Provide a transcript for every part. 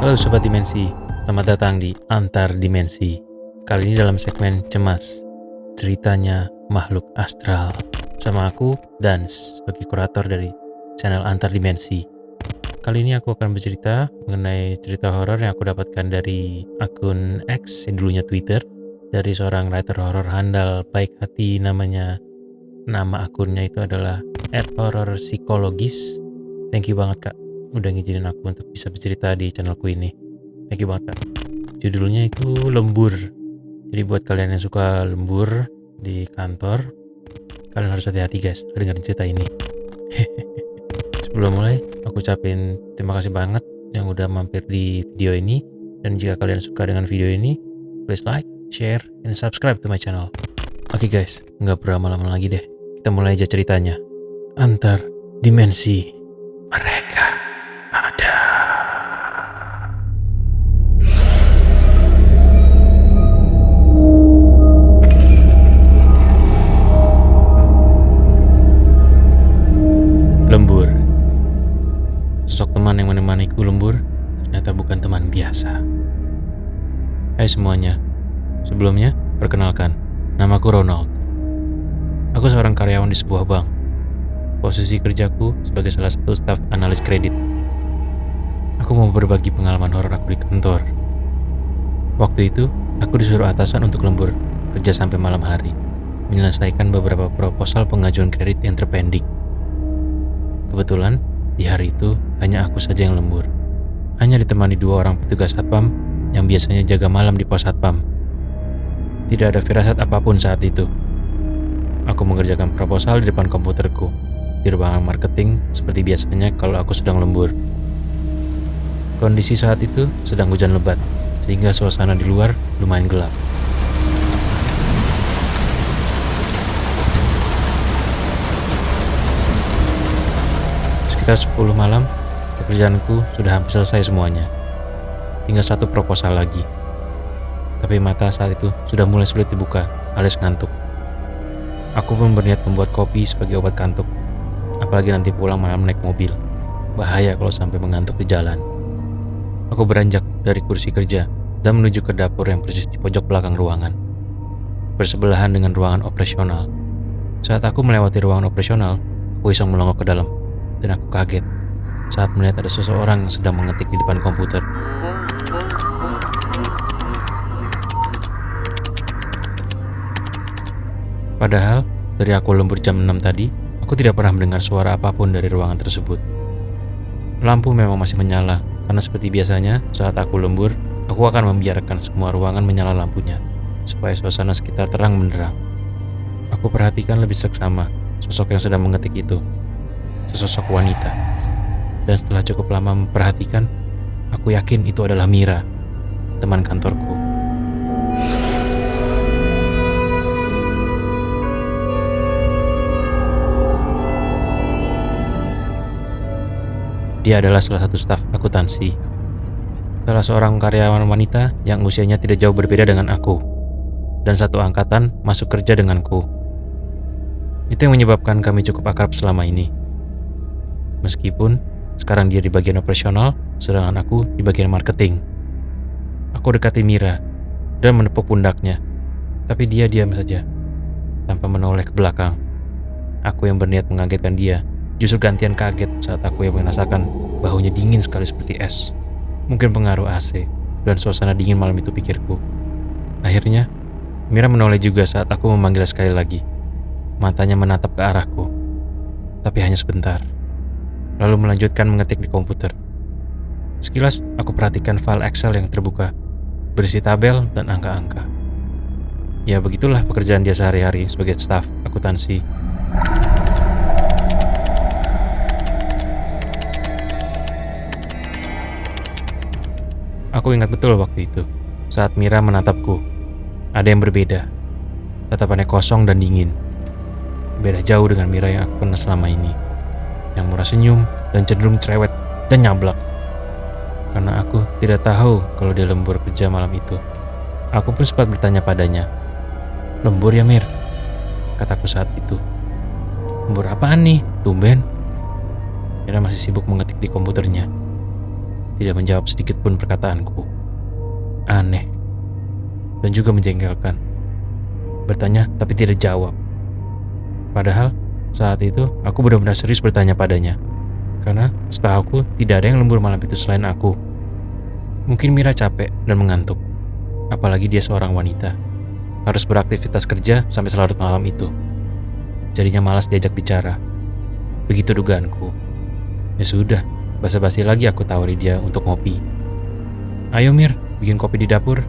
Halo Sobat Dimensi, selamat datang di Antar Dimensi. Kali ini dalam segmen Cemas, ceritanya makhluk astral. Sama aku, Dans, sebagai kurator dari channel Antar Dimensi. Kali ini aku akan bercerita mengenai cerita horor yang aku dapatkan dari akun X, yang dulunya Twitter, dari seorang writer horor handal baik hati namanya. Nama akunnya itu adalah @hororpsikologis. Thank you banget Kak, udah ngizinin aku untuk bisa bercerita di channelku ini. Thank you banget Kak. Judulnya itu Lembur. Jadi buat kalian yang suka lembur di kantor, kalian harus hati-hati guys dengerin cerita ini. Sebelum mulai, aku ucapin terima kasih banget yang udah mampir di video ini. Dan jika kalian suka dengan video ini, please like, share, and subscribe to my channel. Oke guys, nggak berlama-lama lagi deh. Kita mulai aja ceritanya. Antar Dimensi. Mereka ada. Lembur. Sosok teman yang menemaniku lembur ternyata bukan teman biasa. Hai semuanya. Sebelumnya, perkenalkan, namaku Ronald. Aku seorang karyawan di sebuah bank. Posisi kerjaku sebagai salah satu staf analis kredit. Aku mau berbagi pengalaman horor aku di kantor. Waktu itu, aku disuruh atasan untuk lembur, kerja sampai malam hari, menyelesaikan beberapa proposal pengajuan kredit yang terpending. Kebetulan, di hari itu hanya aku saja yang lembur. Hanya ditemani 2 orang petugas satpam yang biasanya jaga malam di pos satpam. Tidak ada firasat apapun saat itu. Aku mengerjakan proposal di depan komputerku, di ruangan marketing seperti biasanya kalau aku sedang lembur. Kondisi saat itu sedang hujan lebat, sehingga suasana di luar lumayan gelap. Sekitar 10 malam, pekerjaanku sudah hampir selesai semuanya. Tinggal 1 proposal lagi. Tapi mata saat itu sudah mulai sulit dibuka, alias ngantuk. Aku pun berniat membuat kopi sebagai obat kantuk. Apalagi nanti pulang malam naik mobil. Bahaya kalau sampai mengantuk di jalan. Aku beranjak dari kursi kerja dan menuju ke dapur yang persis di pojok belakang ruangan, bersebelahan dengan ruangan operasional. Saat aku melewati ruangan operasional, aku iseng melongok ke dalam. Dan aku kaget saat melihat ada seseorang yang sedang mengetik di depan komputer. Padahal, dari aku lembur jam 6 tadi, aku tidak pernah mendengar suara apapun dari ruangan tersebut. Lampu memang masih menyala, karena seperti biasanya, saat aku lembur, aku akan membiarkan semua ruangan menyala lampunya, supaya suasana sekitar terang benderang. Aku perhatikan lebih seksama sosok yang sedang mengetik itu. Sesosok wanita. Dan setelah cukup lama memperhatikan, aku yakin itu adalah Mira, teman kantorku. Dia adalah salah satu staf akuntansi. Salah seorang karyawan wanita yang usianya tidak jauh berbeda dengan aku. Dan satu angkatan masuk kerja denganku. Itu yang menyebabkan kami cukup akrab selama ini. Meskipun sekarang dia di bagian operasional, sedangkan aku di bagian marketing. Aku dekati Mira dan menepuk pundaknya. Tapi dia diam saja, tanpa menoleh ke belakang. Aku yang berniat mengagetkan dia, justru gantian kaget saat aku yang merasakan bahunya dingin sekali seperti es. Mungkin pengaruh AC dan suasana dingin malam itu, pikirku. Akhirnya, Mira menoleh juga saat aku memanggil sekali lagi. Matanya menatap ke arahku, tapi hanya sebentar. Lalu melanjutkan mengetik di komputer. Sekilas, aku perhatikan file Excel yang terbuka, berisi tabel dan angka-angka. Ya begitulah pekerjaan dia sehari-hari sebagai staf akuntansi. Aku ingat betul waktu itu, saat Mira menatapku. Ada yang berbeda. Tatapannya kosong dan dingin. Beda jauh dengan Mira yang aku kenal selama ini, yang murah senyum dan cenderung cerewet dan nyablak. Karena aku tidak tahu kalau dia lembur kerja malam itu. Aku pun sempat bertanya padanya. "Lembur ya Mir?" kataku saat itu. "Lembur apaan nih? Tumben." Mira masih sibuk mengetik di komputernya. tidak menjawab sedikit pun perkataanku. Aneh dan juga menjengkelkan. Bertanya tapi tidak jawab. Padahal saat itu aku benar-benar serius bertanya padanya. Karena setahuku tidak ada yang lembur malam itu selain aku. Mungkin Mira capek dan mengantuk. Apalagi dia seorang wanita. Harus beraktivitas kerja sampai selarut malam itu. Jadinya malas diajak bicara. Begitu dugaanku. Ya sudah, basa-basi lagi aku tawari dia untuk ngopi. Ayo Mir, bikin kopi di dapur.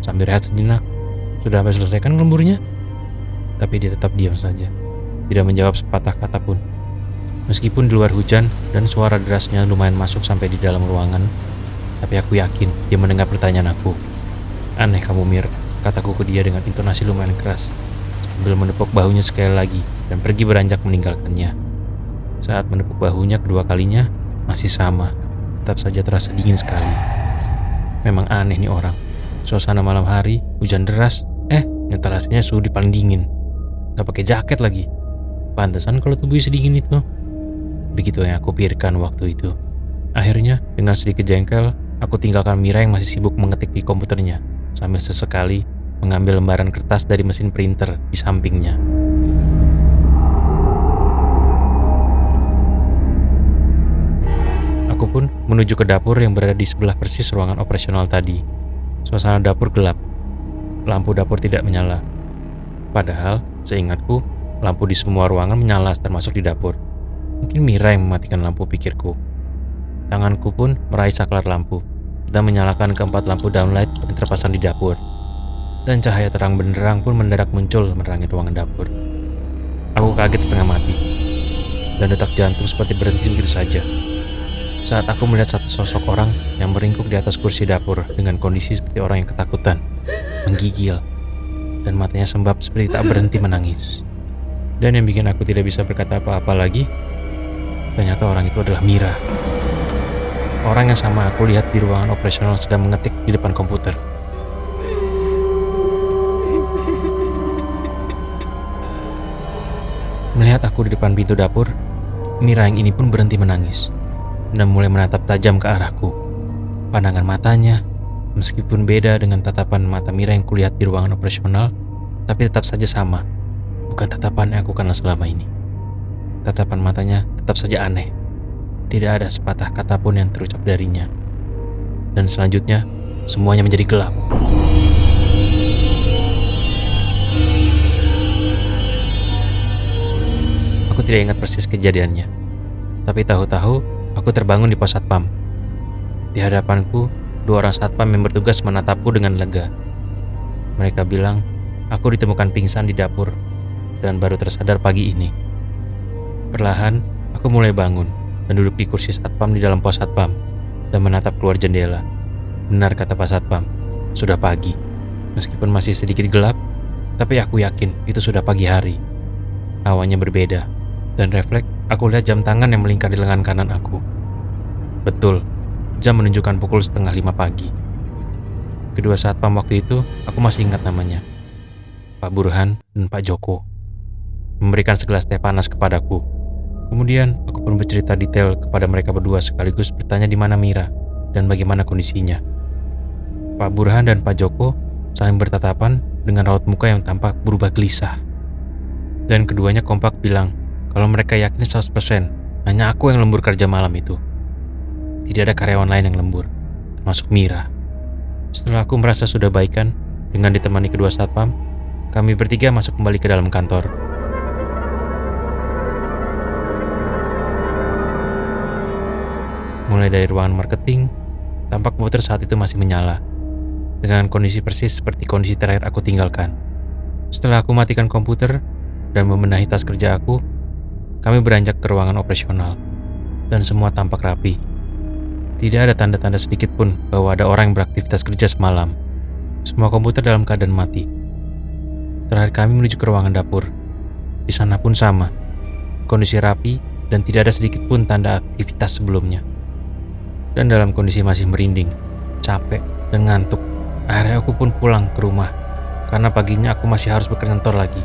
Sambil rehat sejenak. Sudah sampai selesaikan lemburnya? Tapi dia tetap diam saja. Tidak menjawab sepatah kata pun. Meskipun di luar hujan dan suara derasnya lumayan masuk sampai di dalam ruangan, tapi aku yakin dia mendengar pertanyaan aku. Aneh kamu Mir, kataku ke dia dengan intonasi lumayan keras, sambil menepuk bahunya sekali lagi dan pergi beranjak meninggalkannya. Saat menepuk bahunya kedua kalinya, masih sama, tetap saja terasa dingin sekali. Memang aneh nih orang. Suasana malam hari, hujan deras, nyetelasinya suhu di paling dingin. Gak pakai jaket lagi. Pantesan kalau tubuhnya sedingin itu. Begitu yang aku pikirkan waktu itu. Akhirnya, dengan sedikit jengkel, aku tinggalkan Mira yang masih sibuk mengetik di komputernya, sambil sesekali mengambil lembaran kertas dari mesin printer di sampingnya. Aku pun menuju ke dapur yang berada di sebelah persis ruangan operasional tadi. Suasana dapur gelap. Lampu dapur tidak menyala. Padahal, seingatku, lampu di semua ruangan menyala termasuk di dapur. Mungkin Mira yang mematikan lampu, pikirku. Tanganku pun meraih saklar lampu dan menyalakan keempat lampu downlight yang terpasang di dapur. Dan cahaya terang benderang pun mendadak muncul menerangi ruangan dapur. Aku kaget setengah mati. Dan detak jantung seperti berhenti begitu saja. Saat aku melihat satu sosok orang yang meringkuk di atas kursi dapur dengan kondisi seperti orang yang ketakutan, menggigil, dan matanya sembab seperti tak berhenti menangis. Dan yang bikin aku tidak bisa berkata apa-apa lagi, ternyata orang itu adalah Mira. Orang yang sama aku lihat di ruangan operasional sedang mengetik di depan komputer. Melihat aku di depan pintu dapur, Mira yang ini pun berhenti menangis dan mulai menatap tajam ke arahku. Pandangan matanya, meskipun beda dengan tatapan mata Mira yang kulihat di ruangan operasional, tapi tetap saja sama. Bukan tatapan yang aku kenal selama ini. Tatapan matanya tetap saja aneh. Tidak ada sepatah kata pun yang terucap darinya. Dan selanjutnya, semuanya menjadi gelap. Aku tidak ingat persis kejadiannya. Tapi tahu-tahu, aku terbangun di pos satpam. Di hadapanku, 2 orang satpam yang bertugas menatapku dengan lega. Mereka bilang, aku ditemukan pingsan di dapur dan baru tersadar pagi ini. Perlahan, aku mulai bangun dan duduk di kursi satpam di dalam pos satpam dan menatap keluar jendela. Benar kata Pak Satpam, sudah pagi. Meskipun masih sedikit gelap, tapi aku yakin itu sudah pagi hari. Awannya berbeda, dan refleks aku lihat jam tangan yang melingkar di lengan kanan aku. Betul, jam menunjukkan pukul 4:30 pagi. Kedua satpam waktu itu, aku masih ingat namanya. Pak Burhan dan Pak Joko. Memberikan segelas teh panas kepadaku. Kemudian, aku pun bercerita detail kepada mereka berdua sekaligus bertanya di mana Mira dan bagaimana kondisinya. Pak Burhan dan Pak Joko saling bertatapan dengan raut muka yang tampak berubah gelisah. Dan keduanya kompak bilang kalau mereka yakin 100% hanya aku yang lembur kerja malam itu. Tidak ada karyawan lain yang lembur, termasuk Mira. Setelah aku merasa sudah baikan dengan ditemani kedua satpam, kami bertiga masuk kembali ke dalam kantor. Mulai dari ruangan marketing, tampak komputer saat itu masih menyala, dengan kondisi persis seperti kondisi terakhir aku tinggalkan. Setelah aku matikan komputer dan membenahi tas kerja aku, kami beranjak ke ruangan operasional, dan semua tampak rapi. Tidak ada tanda-tanda sedikit pun bahwa ada orang yang beraktivitas kerja semalam. Semua komputer dalam keadaan mati. Terakhir kami menuju ke ruangan dapur. Di sana pun sama, kondisi rapi dan tidak ada sedikit pun tanda aktivitas sebelumnya. Dan dalam kondisi masih merinding, capek, dan ngantuk, akhirnya aku pun pulang ke rumah, karena paginya aku masih harus berkantor lagi.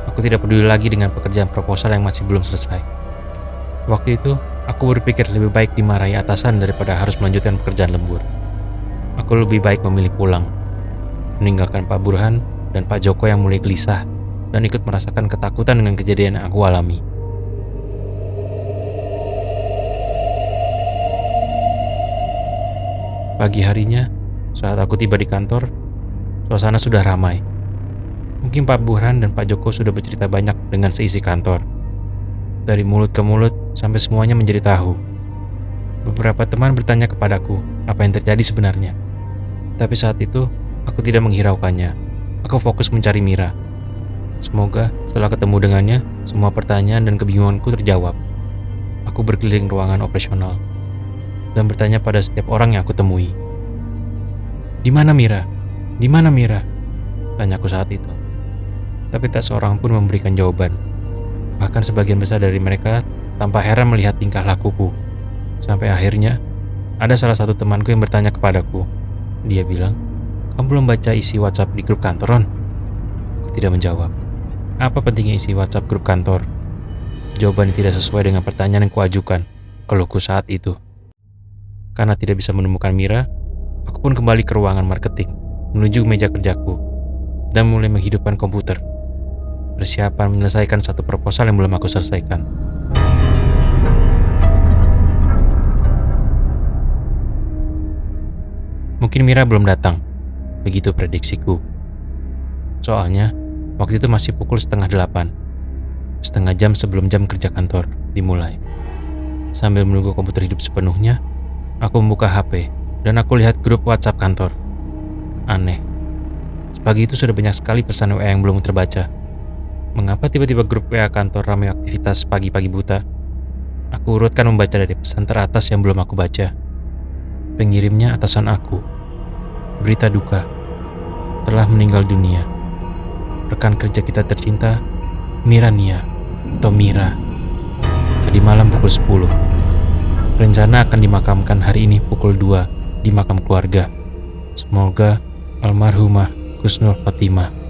Aku tidak peduli lagi dengan pekerjaan proposal yang masih belum selesai. Waktu itu, Aku berpikir lebih baik dimarahi atasan daripada harus melanjutkan pekerjaan lembur. Aku lebih baik memilih pulang, meninggalkan Pak Burhan dan Pak Joko yang mulai gelisah dan ikut merasakan ketakutan dengan kejadian yang aku alami. Pagi harinya, saat aku tiba di kantor, suasana sudah ramai. Mungkin Pak Burhan dan Pak Joko sudah bercerita banyak dengan seisi kantor. Dari mulut ke mulut sampai semuanya menjadi tahu. Beberapa teman bertanya kepadaku apa yang terjadi sebenarnya. Tapi saat itu, aku tidak menghiraukannya. Aku fokus mencari Mira. Semoga setelah ketemu dengannya, semua pertanyaan dan kebingunganku terjawab. Aku berkeliling ruangan operasional dan bertanya pada setiap orang yang aku temui. "Di mana Mira? Di mana Mira?" tanyaku saat itu. Tapi tak seorang pun memberikan jawaban. Bahkan sebagian besar dari mereka tanpa heran melihat tingkah lakuku. Sampai akhirnya, ada salah satu temanku yang bertanya kepadaku. Dia bilang, "Kamu belum baca isi WhatsApp di grup kantor, Ron?" Aku tidak menjawab. Apa pentingnya isi WhatsApp grup kantor? Jawaban tidak sesuai dengan pertanyaan yang kuajukan, keluhku saat itu. Karena tidak bisa menemukan Mira, aku pun kembali ke ruangan marketing, menuju meja kerjaku, dan mulai menghidupkan komputer. Persiapan menyelesaikan satu proposal yang belum aku selesaikan. Mungkin Mira belum datang, begitu prediksiku. Soalnya, waktu itu masih pukul 7:30, setengah jam sebelum jam kerja kantor dimulai. Sambil menunggu komputer hidup sepenuhnya, aku membuka HP dan aku lihat grup WhatsApp kantor. Aneh, sepagi itu sudah banyak sekali pesan WA yang belum terbaca. Mengapa tiba-tiba grup WA kantor ramai aktivitas pagi-pagi buta? Aku urutkan membaca dari pesan teratas yang belum aku baca. Pengirimnya atasan aku. Berita duka. Telah meninggal dunia. Rekan kerja kita tercinta, Mira Nia, atau Mira. Tadi malam pukul 10. Rencana akan dimakamkan hari ini pukul 2 di makam keluarga. Semoga almarhumah Husnul Khotimah